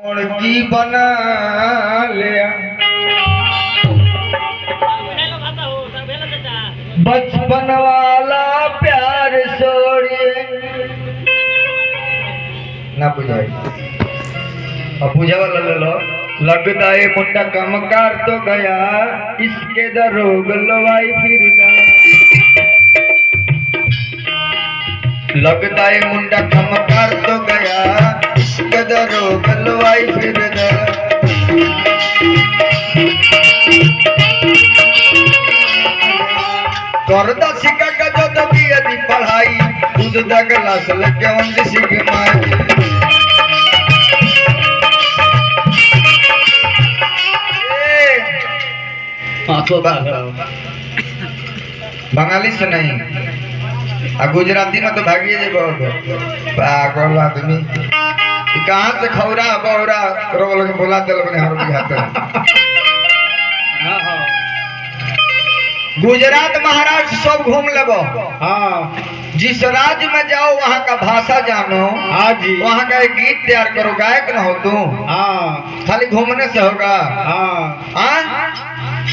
मुर्गी बना लिया बचपन वाला प्यार छोड़िए ना बुझाई अब बुझा वाला ले लो। लगता है मुंडा कमकार तो गया इसके दरोग लवाई फिर लगता है मुंडा कमकार तो गया इसके दरोग लवाई फिर करदा सिका का जो दबी यदि पढ़ाई खुद दा क्लास लेके वंद सिख माई बंगाली से नहीं गुजराती में तो भागिए जे बहुत पागल आदमी कहाँ से खौरा बौरा रोल के बोला दिल बने हर बिहार गुजरात महाराष्ट्र सब घूम लेबो। हाँ जिस राज्य में जाओ वहाँ का भाषा जानो। हाँ जी वहाँ का एक गीत तैयार करो गायक न हो तुम। हाँ खाली घूमने से होगा। हाँ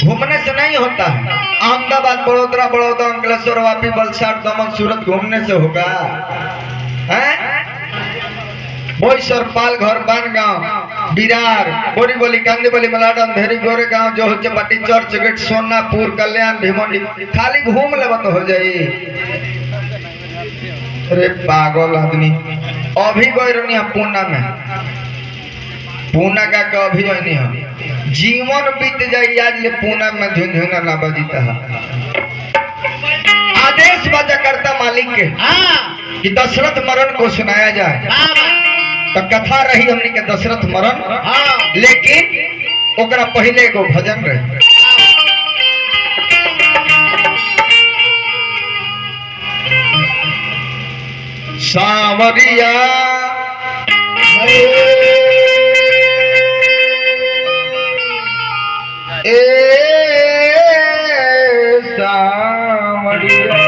घूमने से नहीं होता है। अहमदाबाद बड़ोदरा अंकलेश्वर वापी वलसाड दमन सूरत घूमने से होगा। बोई सरपाल घर बान गांव बिरार बोरी बोली कांदी बोली मलाड अंधेरी गोरे गांव जो चपाटी चर्च गेट सोनापुर कल्याण भीमंडी खाली घूम ले तो हो जाई। अरे पागल आदमी अभी गए रहनी पूना में पूना का अभी रहनी है जीवन बीत जाए आज ले पूना में झुंझुना ना बजीता है। आदेश बाजा करता मालिक के कि दशरथ मरण को सुनाया जाए तो कथा रही हमने के दशरथ मरण। लेकिन ओकरा पहले को भजन रहे सावरिया सावरिया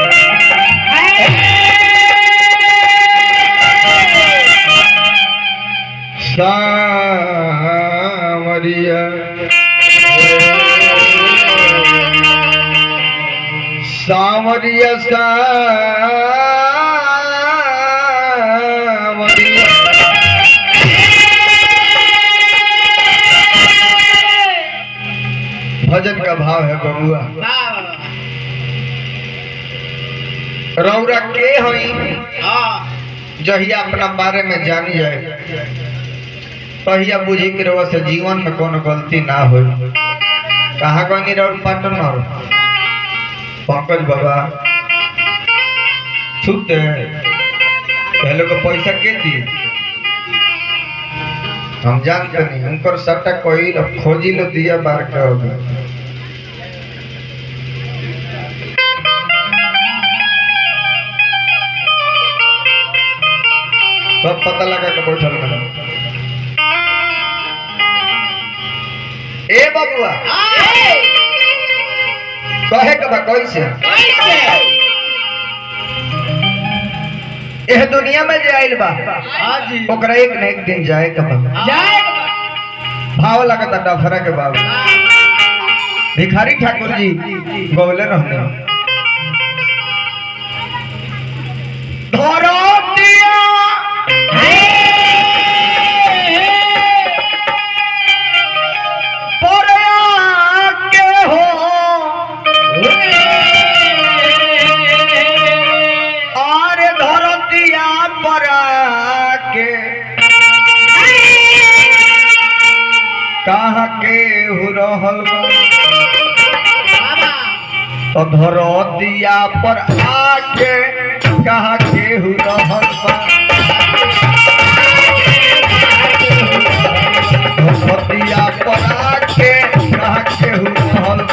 सावरिया सावरिया सावरिया भजन का भाव है बबुआ रौरा के होई जहिया अपना बारे में जानी जाए तहिया बुझी के रवा से जीवन में कोनो गलती ना हो। कहाँ गनी रौर पार्टनर पंकज बाबा छूते पहले को पैसा के दी हम जानते नहीं उनकर सट्टा कोई खोजी लो दिया बार के होगी सब पता लगा के बैठल में ए बबुआ कहे के बा कैसे एह दुनिया में जे आइल बा ओकरा एक न एक दिन जाए के बा भाव लगता डफरा के बाबू भिखारी ठाकुर जी गौले रहने धरो दिया कहाँ के रहल तो धरो दिया पर आके कहाँ के रहल धरो दिया पर आके कहाँ के रहल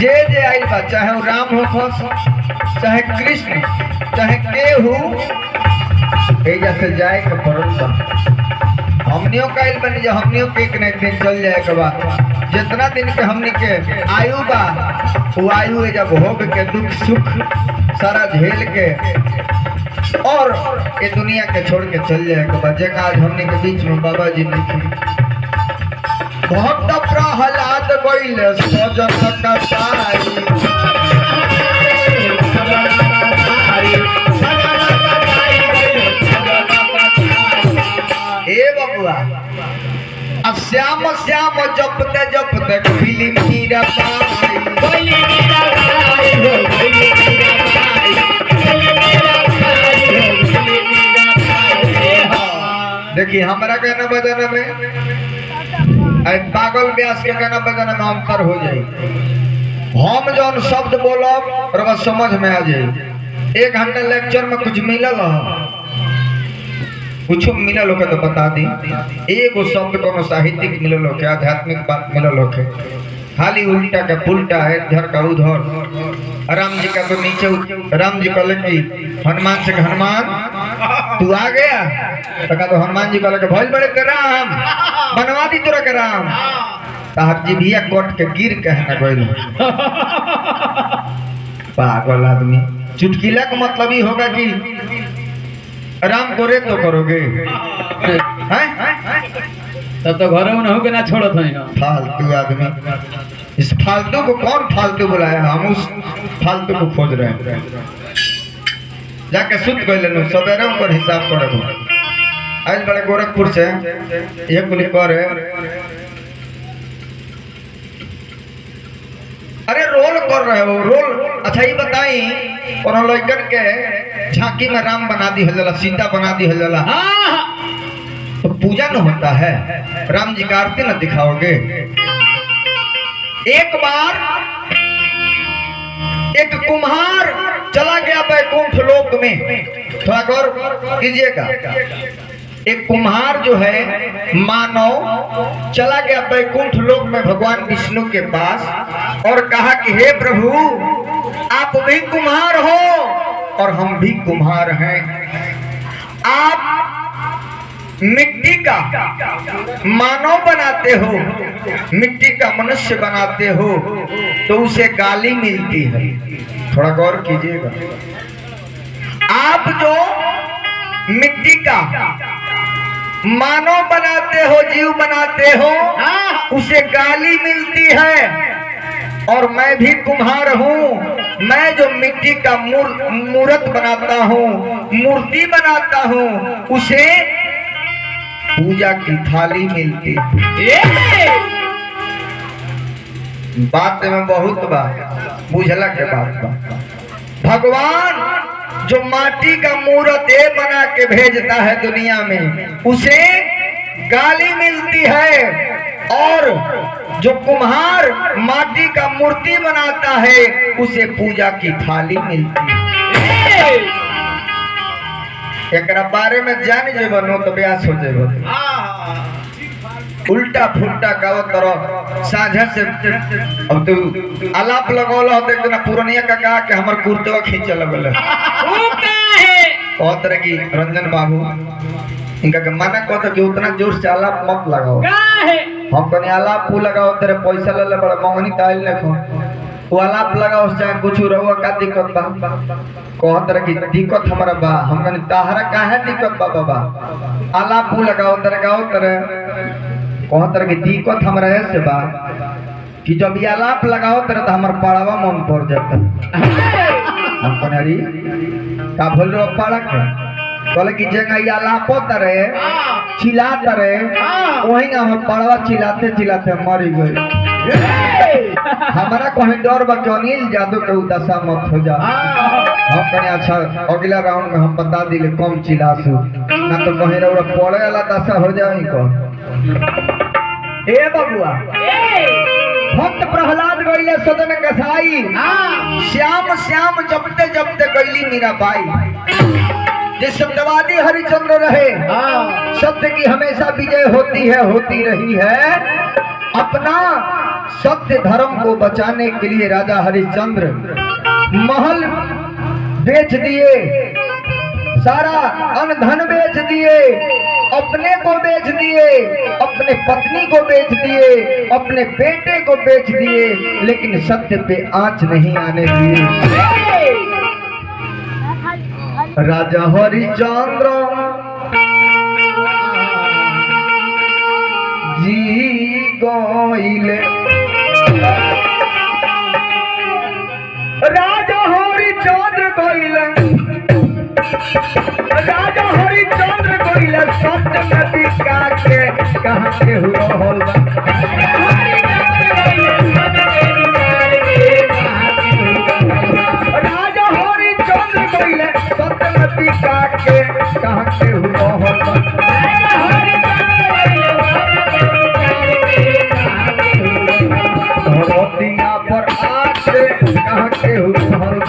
जे आइल बा, चाहे वो राम हो खस, चाहे कृष्ण, चाहे केहू एजा से जाए के पड़ल बा। हमनियों का आइल बनी, जब हमनियों के एक न एक दिन चल जाए के बा। जितना दिन के हमनी के आयु बा, वो आयु एजा भोग के दुख सुख सारा झेल के और ये दुनिया के छोड़ के चल जाए के बाद। जगह आज हमने के बीच में बाबा जी लिखी, भक्त प्रहलाद गइल सजन कसाई, ए बबुआ अब श्याम श्याम जपते जपते फिल्म मीरा पाई। देखिए हमारा कहना बजाना में पागल व्यास के कहना बजाना में अंतर हो जाए। हम जौन शब्द बोलब और बस समझ में आ जाए। 1 घंटा लेक्चर में कुछ मिलल हो, कुछ मिलल हो के तो बता दी। एगो शब्द कोनो साहित्यिक मिलल हो के, आध्यात्मिक बात मिलल हो के, खाली उल्टा का पुल्टा है, इधर का उधर। राम जी का तो नीचे, राम जी कहले कि हनुमान से हनुमान तू आ गया, तो कहा तो हनुमान जी कहले भइल बड़े के राम बनवा दी तोरा के राम। साहब जी भैया कोट के गिर के है ना गइल। पागल आदमी। चुटकिला का मतलब ही होगा कि राम करे तो करोगे, तब तो घरों में होके ना छोड़त है ना। फालतू आदमी। इस फालतू को कौन फालतू बुलाया? हम उस फालतू को खोज रहे हैं। जाके सुत गए सवेरे पर हिसाब करे। आज बड़े गोरखपुर से ये कुली करे, अरे रोल कर रहे हो रोल। अच्छा ये बताई, और लड़कन के झांकी में राम बना दी हल्ला, सीता बना दी हल्ला, तो पूजा न होता है? राम जी का आरती न दिखाओगे? एक बार एक कुम्हार चला गया बैकुंठ लोक में, थोड़ा गौर कीजिएगा। एक कुम्हार जो है मानव चला गया बैकुंठ लोक में भगवान विष्णु के पास और कहा कि हे प्रभु आप भी कुम्हार हो और हम भी कुम्हार हैं। आप मिट्टी का मानव बनाते हो, मिट्टी का मनुष्य बनाते हो, तो उसे गाली मिलती है। थोड़ा गौर कीजिएगा। आप जो मिट्टी का मानव बनाते हो, जीव बनाते हो, उसे गाली मिलती है। और मैं भी कुम्हार हूँ, मैं जो मिट्टी का मूर्त बनाता हूँ, मूर्ति बनाता हूँ, उसे पूजा की थाली मिलती है। बात में बहुत बात बुझला के बात। भगवान जो माटी का मूर्त बना के भेजता है दुनिया में, उसे गाली मिलती है। और जो कुम्हार माटी का मूर्ति बनाता है, उसे पूजा की थाली मिलती है। एक बारे में जान जेबनो तो ब्यास हो जेबो। उल्टा फुल्टा गाओ तरह साझा से अब तू आलाप लगौल हो तो ना पुरनिया का कहा कि हमर कुर्तवा खींचे लगल कहत रहे कि रंजन बाबू इनका के मना कहता कि उतना जोर से आलाप मत लगाओ। हम कनी आलाप पू लगाओ तेरे पैसा ले ले बड़ा मंगनी ताइल ने को वो आलाप लगाओ चाहे कुछ रहुआ का दिक्कत बा। कहत रहे कि दिक्कत हमारा बा। हम कनी ताहरा काहे दिक्कत बा बाबा? आलाप पू लगाओ तेरे गाओ तेरे। कहत रहे कि दिक्कत हमरा ऐसे बा कि जब ये आलाप लगाओ तेरे तो हमार पाड़वा मन पड़ जाता। हम कनी अरे का भूल रो पाड़ा के कहले कि जगह ये आलापो तरे चिल्लाता रहे, वही ना हम पाड़वा चिल्लाते चिल्लाते मरी गए। हमारा कहीं डर बा कि अनिल जादू के उदासा मत हो जा। हम कहीं अच्छा अगला राउंड में हम बता दिले कम चिल्लासू ना तो कहीं रउरा पड़े वाला दशा हो जाए। को ए बबुआ भक्त प्रहलाद गइले सदन कसाई, श्याम श्याम जपते जपते गइली मीराबाई। जे शब्दवादी हरिचंद्र रहे, शब्द की हमेशा विजय होती है, होती रही है। अपना सत्य धर्म को बचाने के लिए राजा हरिश्चंद्र महल बेच दिए, सारा अन्न धन बेच दिए, अपने को बेच दिए, अपने पत्नी को बेच दिए, अपने बेटे को बेच दिए, लेकिन सत्य पे आंच नहीं आने दिए। राजा हरिश्चंद्र जी गइले, राजा हरिश्चंद्र गइले, राजा हरिश्चंद्र गइले, सत्य में बिका के कहाँ के हुआ होल राजा हरिश्चंद्र गइले, सत्य में बिका के कहाँ के हुआ होल धरतिया पर आके कहाँ के हुआ होल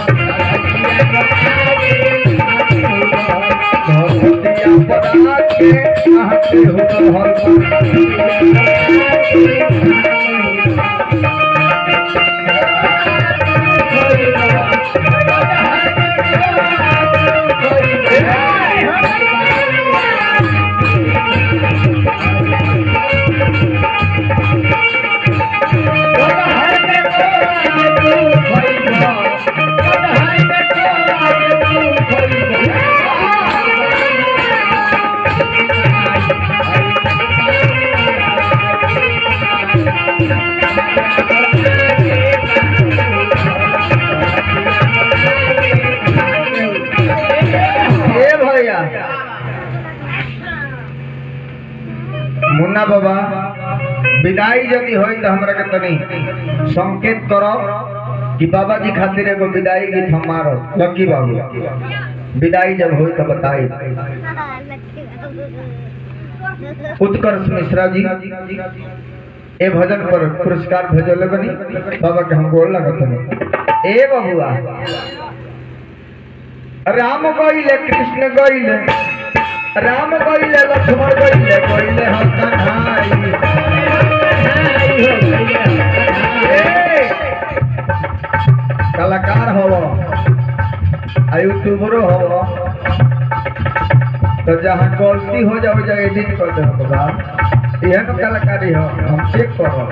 मुन्ना बाबा विदाई यदि होई तो हमरा के तनी संकेत करो कि बाबा जी खातिर एगो विदाई गीत हम मारो। लकी बाबू विदाई जब होई तो बताई। उत्कर्ष मिश्रा जी ए भजन पर पुरस्कार भेजले बनी बाबा के हम गोल लगत नहीं। ए बबुआ राम गइले कृष्ण गइले, राम गइले लक्ष्मण गइले, गइले हम कन्हाई। कलाकार हो यूट्यूबरो हो तो जहाँ गलती हो जाओ जा एडिट कर दे बा, यह तो कलाकारी हो। हम चेक करो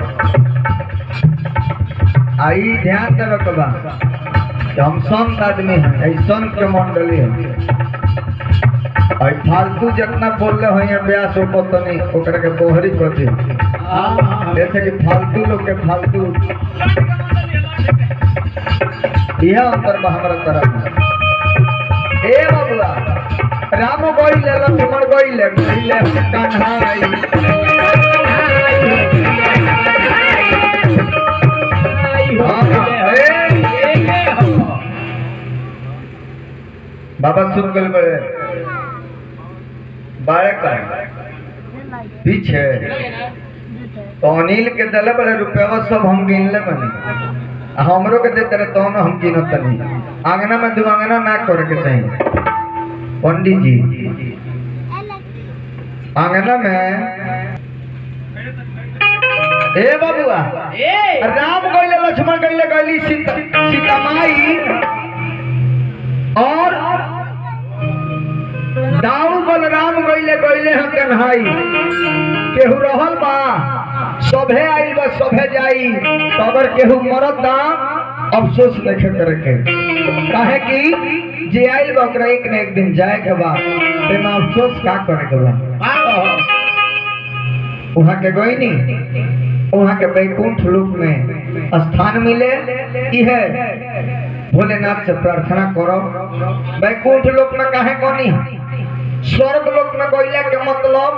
आई ध्यान देवे के बा कि हम संत आदमी हैं, संत के मंडली है। और फालतू जितना बोलले हो यहाँ ब्यास हो पत्नी ओकरा के बोहरी कर दी, जैसे कि फालतू लोग के फालतू यह अंतर बा हमारा तरफ। ए बबुआ राम गइले लक्ष्मण गइले, गइले कन्हाई। बाबा सुन गल बड़े बारे का पीछे तो अनिल के दले बड़े रुपया सब हम गिनले बनी, हमरो के देते रहे तो हम गिनत नहीं। आंगना में दो आंगना ना करे के चाहिए पंडित जी। आंगना में ए बबुआ राम गइले लक्ष्मण गइले, गइली सीता माई और दाऊ बलराम गइले, गइले हम कन्हाई। केहू रहल बा सभे आइल बा सभे जाई, तो अगर केहू मरत ना अफसोस देखे करे के, काहे कि जे आइल बा ओकरा एक न एक दिन जाए के बा, तेमा अफसोस का करे के बा। वहाँ के गइनी, वहाँ के वैकुंठ लोक में स्थान मिले, इहे भोलेनाथ से प्रार्थना करो। वैकुंठ लोक में काहे कोनी, स्वर्ग लोक में गइला के मतलब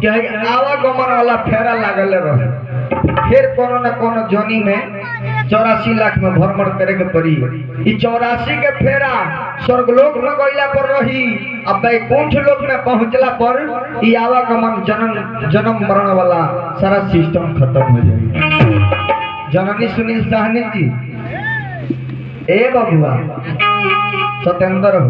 कि आवागमन वाला फेरा लागल रहे, फिर कोनो न कोनो जोनी में 84 लाख में भ्रमण करे के पड़ी। ई 84 के फेरा स्वर्गलोक में गइला पर रही, अब वैकुंठ लोक में पहुंचला पर ई आवागमन जन्म मरण वाला सारा सिस्टम खत्म हो जाए। जननी सुनील साहनी जी ए बबुआ सतेंद्र हो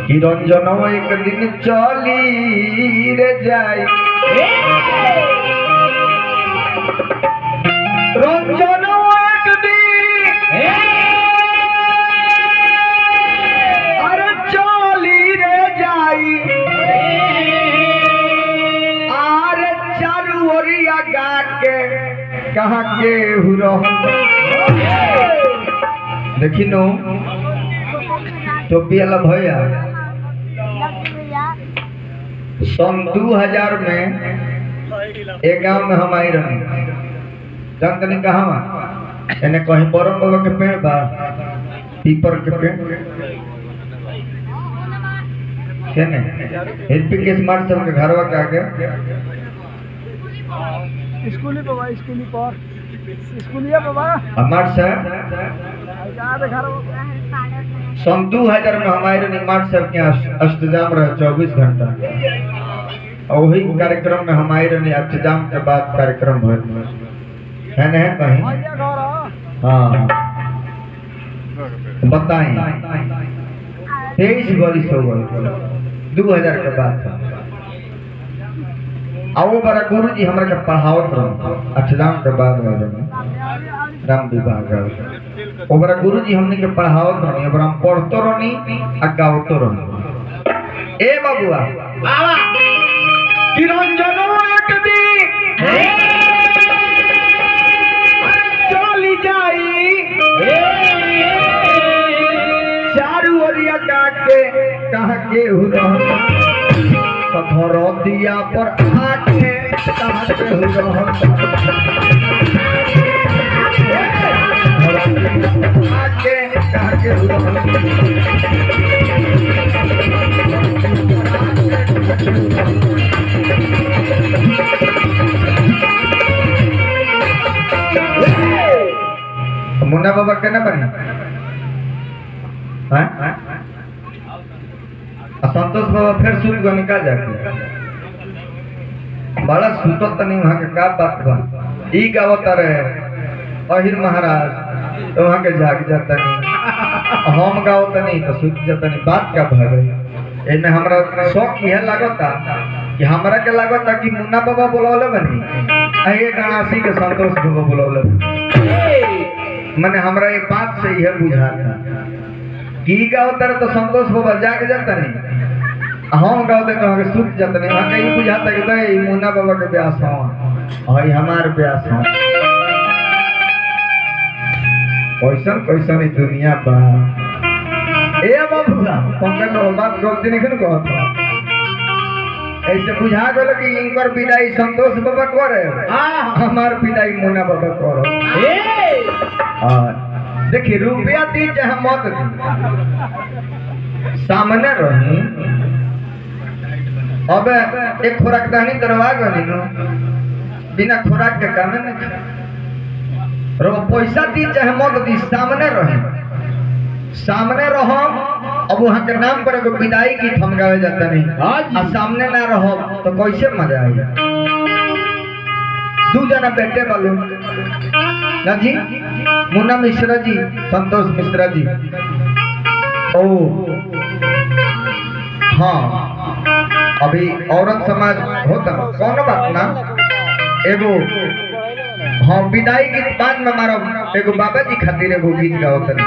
कि रंजन एक दिन चली रे जाई, रंजन एक दी अरे चली रे जाई अरे चारू ओरिया गा के कहा के देखी नो टोपी वाला भैया सन 2000 में एक गांव में हम आई रही जानते नहीं कहा एने कहीं बरम बाबा के पेड़ बा पीपर के पेड़ केने एचपी के स्मार्ट सब के घरवा के आगे स्कूली बाबा स्कूली पर स्कूलिया बाबा हमार सर सन 2000 में हमारे निमाड़ साहब के अष्टजाम रहे 24 घंटा और वही कार्यक्रम में हमारे अष्टजाम के बाद कार्यक्रम हुए है ना कहीं हाँ बताएं 23 वर्ष हो गए 2000 के बाद वो बड़ा गुरु जी हमारे के पढ़ावत रहे अष्टजाम के बाद राम विभाग वो बड़ा गुरु जी हमने के पढ़ावत रहे अब हम पढ़तो रहनी आ गावतो रहनी ए बाबुआ बाबा किरंजनो एक दी चली जाई चारू ओरिया काके कहा के हुरह पत्थरों दिया पर आके कहा के हुरह आके कहा के मुन्ना बाबा कहना बनी संतोष बाबा फिर सुन गो निकाल जाके बड़ा सुतल तो नहीं वहाँ के का बात बा ई गावता रहे अहिर महाराज तो वहाँ के जाग जाता नहीं हम गावता नहीं तो सुत जाता नहीं बात क्या भय गई इनमें हमरा शौक यह लागता कि हमरा के लागता कि मुन्ना बाबा बुलावले बनी अये गणासी के संतोष बाबा बुलावले मैंने हमरा ये बात से यह बुझा था कि गावता रहे तो संतोष बाबा जाग जाता नहीं हम गावते कहाँ के सुत जाता नहीं वहाँ कहीं बुझाता कि भाई मुन्ना बाबा के ब्यास हो और हमारे ब्यास हो कैसन कैसन ही दुनिया बा ए बाबूला पंकज बाबा बात गलती नहीं कहता ऐसे बुझा गल कि इनकर विदाई संतोष बाबा करे हमार विदाई मुन्ना बाबा करे देखिए रुपया दी चाहे मत दी सामने रही अब एक खुराक दहनी दरवा गनी नो बिना खुराक के काम नहीं रो पैसा दी चाहे मत दी सामने रही सामने रहो अब वहाँ के नाम पर एगो विदाई की थमगावे जाता नहीं आ सामने ना रहो तो कैसे मजा आएगा दू जना बेटे वालों ना जी मुन्ना मिश्रा जी संतोष मिश्रा जी ओ हाँ अभी औरत समाज होता कौन बात ना एगो हाँ विदाई गीत बाद में मारो एगो बाबा जी खातिर एगो गीत गाओ तनी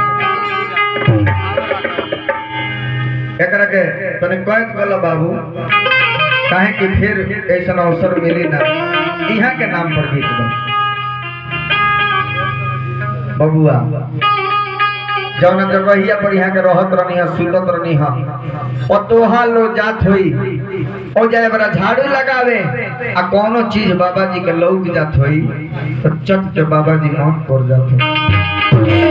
एकरा के तने कैद कल बाबू काहे कि फिर ऐसा अवसर मिली ना यहाँ के नाम पर गीत बन बबुआ जौन जगहिया पर यहाँ के रहत रहनी है सुतत रहनी है पतोहा लो जात हुई ओ जाए बड़ा झाड़ू लगावे आ कोनो चीज बाबा जी के लौक जात हुई तो चट के बाबा जी मन कर जात हुई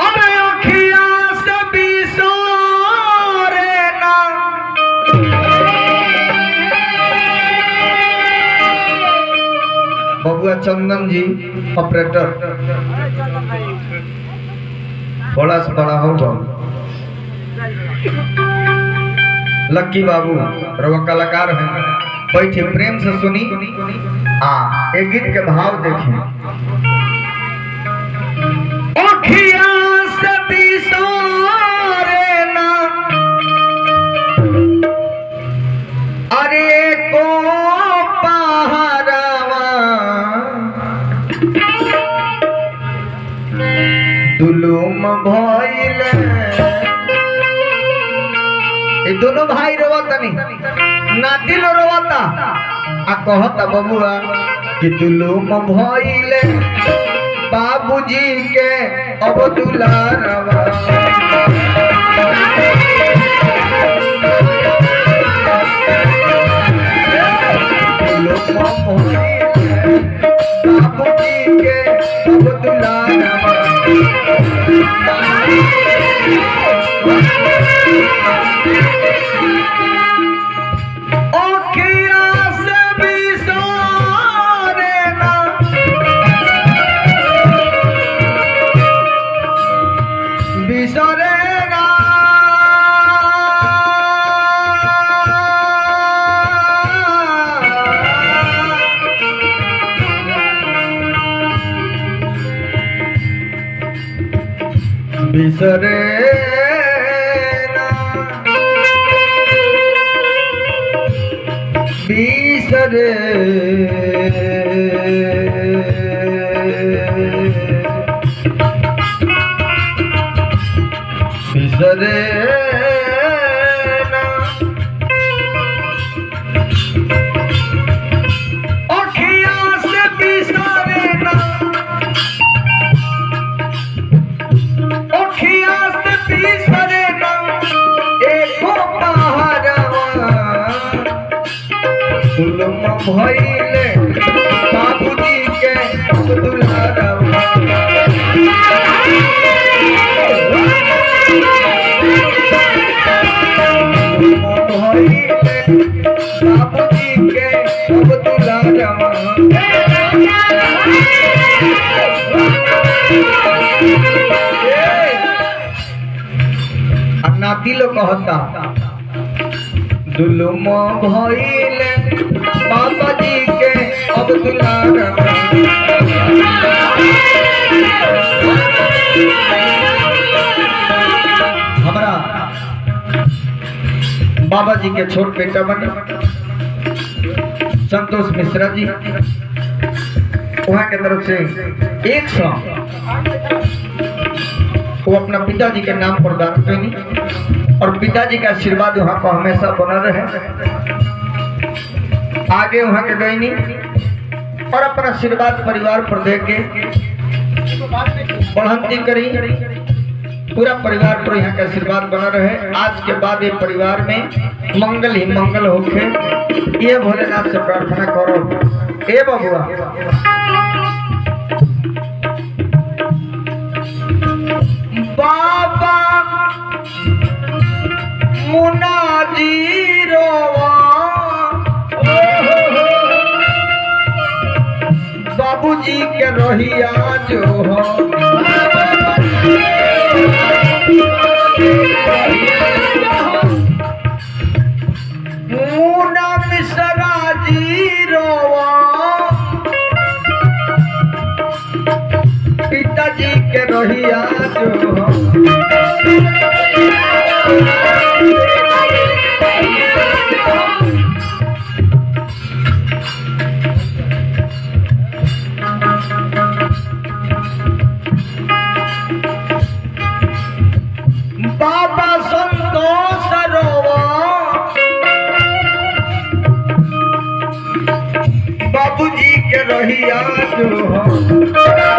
अरे अखिया से बिसोरे ना बबुआ चंदन जी ऑपरेटर थोड़ा सा बड़ा होगा लक्की बाबू रवा कलाकार हैं बैठे प्रेम से सुनी एक गीत के भाव देखिए अखिया से बिसोरे ना अरे को पहरावा दुलुम भइले ये दोनों भाई रोवतनी नाती लो रोवता आ कहता बबुआ कि दुलुम भइले बाबूजी के अब दुलारवा बाबूजी के अब दुलारवा ओखिया से बिसरे ना बिसरे ना बिसरे बिसरे बिसरे ना अखिया से बिसरे ना अखिया से बिसरे ना एको पहाड़वा दुलुम भइले बाबूजी के दुलारवा दुलुम भइले बाबूजी के दुलारवा नाती लोग कहता दुलुम भइले बाबाजी के अब दुलारवा हमारा बाबा जी के छोट बेटा बने संतोष मिश्रा जी वहाँ के तरफ से 100 वो अपना पिताजी के नाम पर दान करेंगे और पिताजी का आशीर्वाद वहाँ को हमेशा बना रहे आगे वहाँ के गईनी और अपना आशीर्वाद परिवार पर दे के बढ़ंती करी पूरा परिवार पर यहाँ का आशीर्वाद बना रहे। आज के बाद ये परिवार में मंगल ही मंगल होके ये भोलेनाथ से प्रार्थना करो। ए बबुआ बाबा मुनाजी रोवा बाबूजी के रहिया जो हो मुना मिश्रा जी रोवा पिताजी के रहिया जो हो बाबा संतोष रोवा बाबूजी के रहिया जो हो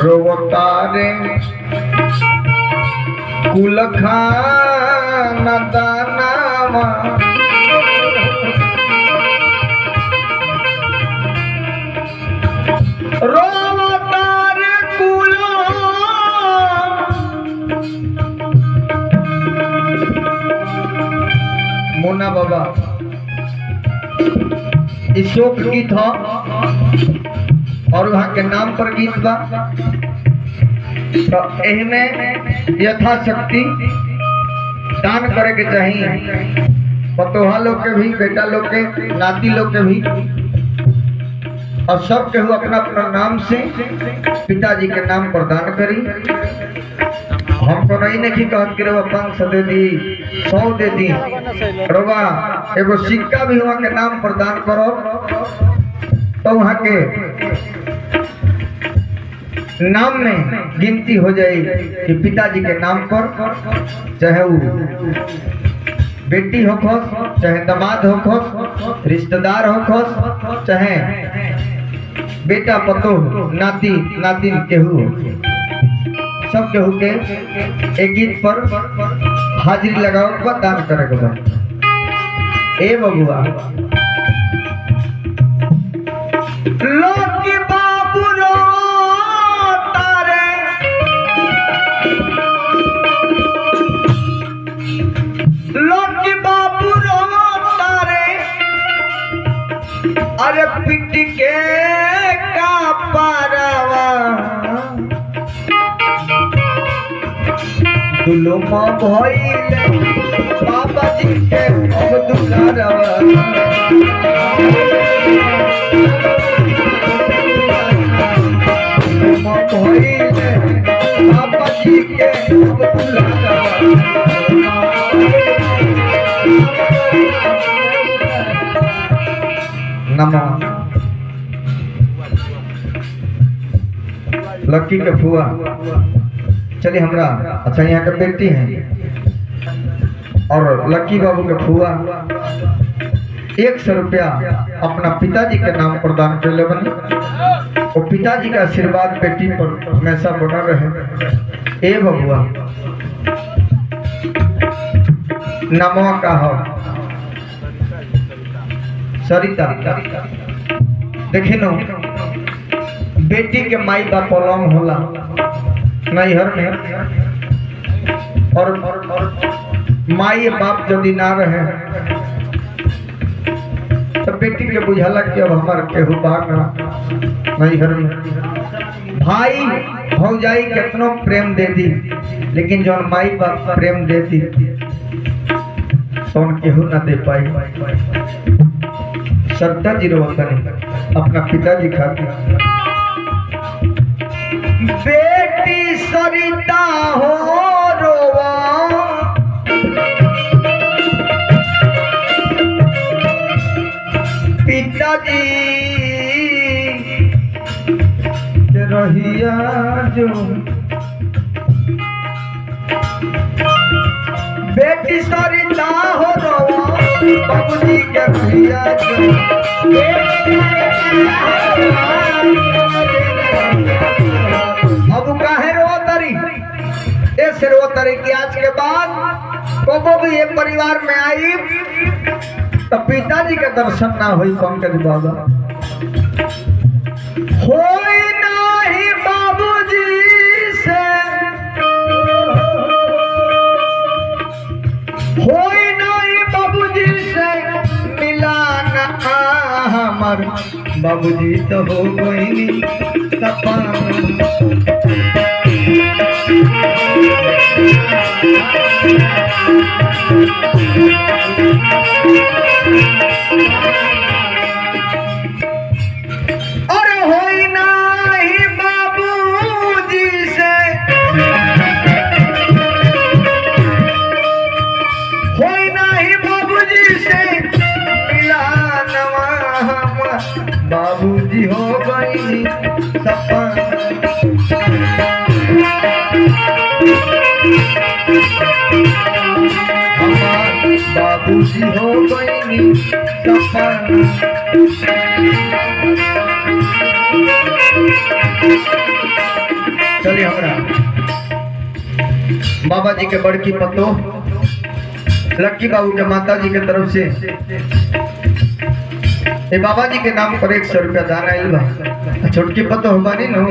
रोवतारे कुल खाना दानामा रोवतारे कुल मुन्ना बाबा शोक गीत हो और वहाँ के नाम पर गीत बा तो एहमे यथाशक्ति दान करे के चाहिए पतोहा लोग के भी बेटा लोग के नाती लोग के भी और सब के अपना अपना नाम से पिताजी के नाम पर दान करी हमको नहीं नहीं कहत कि रवा 500 दे दी 100 दे दी रवा एगो सिक्का भी वहाँ के नाम पर दान करो तो वहाँ के नाम में गिनती हो जाए कि पिताजी के नाम पर, चाहे वो बेटी हो खोस, चाहे दामाद हो खोस, रिश्तेदार हो खोस, चाहे बेटा पतो नाती नातिन केहू हो, सब केहू के एक गीत पर हाजिरी लगाओ के बाद दान करे के बाद। ए बबुआ लोग की बाबू रो तारे, लोग की बाबू रो तारे, अरे पिट के का पारावा दुलमा भइले बाबा जी के अब दुलारवा दुलमा भइले बाबा जी के अब दुलारवा। नमो लक्की के फुआ चलिए हमरा, अच्छा यहाँ के बेटी हैं और लक्की बाबू के फुआ 100 रुपया अपना पिताजी के नाम पर दान कर ले बनी। और पिताजी का आशीर्वाद बेटी पर हमेशा बना रहे। ए बबुआ नमवा का हो सरिता, देखे नो बेटी के माई बाप पलम होला नैहर में, और माई बाप यदि ना रहे तो बेटी के बुझाला कि अब हमार केहू बाग नैहर में। भाई भौजाई कितनो प्रेम दे दी, लेकिन जो माई बाप प्रेम दे दी तो केहू ना दे पाई। श्रद्धा जी रोता नहीं अपना पिताजी खातिर। बेटी सरिता हो रोवा, पिताजी के रहिया जो, बेटी सरिता हो रोवा बाबूजी के रहिया जो। अब काहे रोतरी ऐसे रोतरी कि आज के बाद कबो भी ये परिवार में आई तो पिताजी के दर्शन ना हुई। पंकज बाबा होई नाही बाबूजी से, होई नाही बाबूजी से मिलाना हमर, बाबूजी तो हो गई सपना। अरे होई नाही बाबूजी से, होई नाही बाबूजी से मिलानवा हमर, बाबूजी हो गई सपना। बाबूजी हो गई सपना। चलिए हमरा बाबा जी के बड़की पतो लक्की बाबू के माता जी के तरफ से ए बाबा जी के नाम पर 100 रुपया दान आइल बा। छोटकी पतो हो बानी नो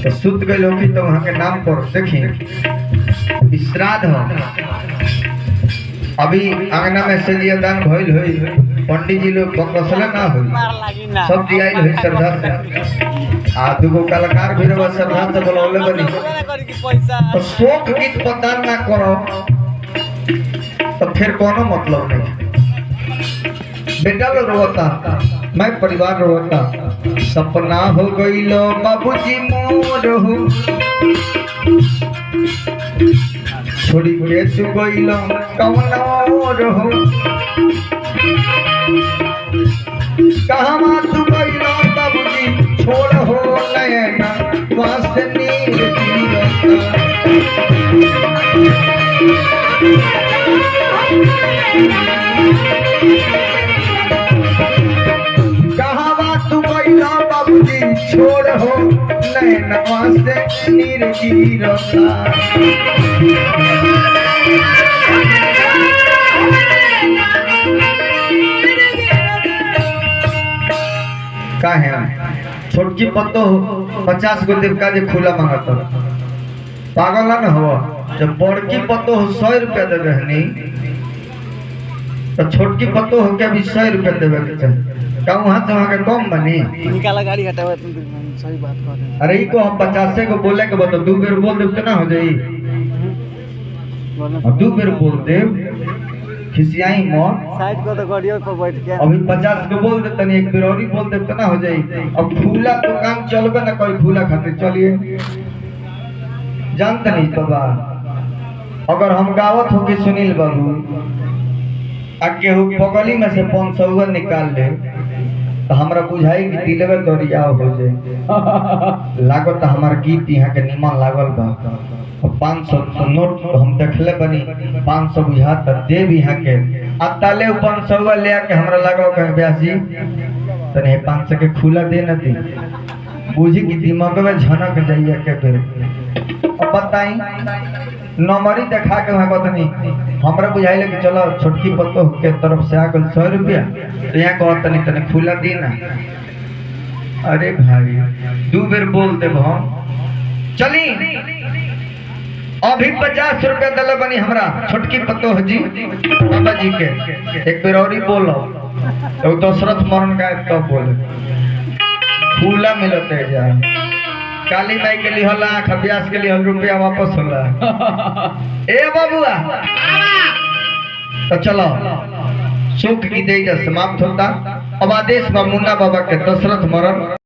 तो सुत गई होगी तो वहाँ के नाम पर देखी श्राद्ध हो। अभी आंगना में से दान भइल हुई, पंडित जी लोग बकसला ना हुई, सब दियाइल हुई श्रद्धा से। आ दुगो कलाकार भी रवा श्रद्धा से बोलौले बनी तो शोक गीत प्रदान ना करो तो फिर कोनो मतलब नहीं। बेटा लोग रोता, मैं परिवार रोता, सपना हो गई लो बाबूजी मोर हो, छोड़ी के तू गइलो कौन और हो कहवा तू गइलो बाबूजी छोड़ हो नैना वासनी कहवा तू गइलो बाबूजी छोड़ हो नैना वासनी गिरता काहे छोटकी पत्तो 50 गो देवका जे खुला मांगत पागल न हो जब बड़की पत्तो 100 रुपया देवे हनी तो छोटकी पत्तो हो के भी 100 रुपया देवे के चाहिए का वहां से वहां के कम बनी निकाला गाड़ी हटावे तुम सही बात कर रहे अरे ई को हम 50 को बोले के बता 2 बेर बोल देब तो ना हो जाई अब 2 बेर बोल देब खिसियाई मौत साइड को तो गाड़ियों पर बैठ के अभी 50 के बोल दे तनी एक बिरौरी बोल दे तो ना हो जाई अब फूला दुकान चलबे ना कोई फूला खातिर चलिए जानते नहीं बाबा अगर हम गावत हो कि सुनील बाबू आ केहू पगली में से 500 निकाल ले तो हमरा बुझाई कि दिलवे दरिया हो जाए लागत हमार गीत यहाँ के निमन लागल बा 500 नोट हम देखले बनी 500 बुझात देव यहाँ के अब ताले 500 ले आके हमरा लगाओ कहे ब्यासी तने 500 के खुला दे न दी बुझी कि दिमाग में झनक जाइए के फिर अब बताई नंबरी देखा के वहां कहतनी हमरा बुझाइले कि चलो छोटकी पत्तो के तरफ से आगल 100 रुपया तो यहाँ कहतनी तने खुला दी ना अरे भाई 2 बेर बोल देब हम चली अभी 50 रुपया दल बनी हमरा छोटकी पत्तो जी बाबा जी के एक बेर और ही बोलो तो दशरथ मरण का तो बोले फूला मिलते जा काली माई के लिए होला अभ्यास के लिए रुपया वापस होला ए बाबुआ तो चलो सुख की देजा समाप्त होता अब आदेश मुन्ना बाबा के दशरथ मरण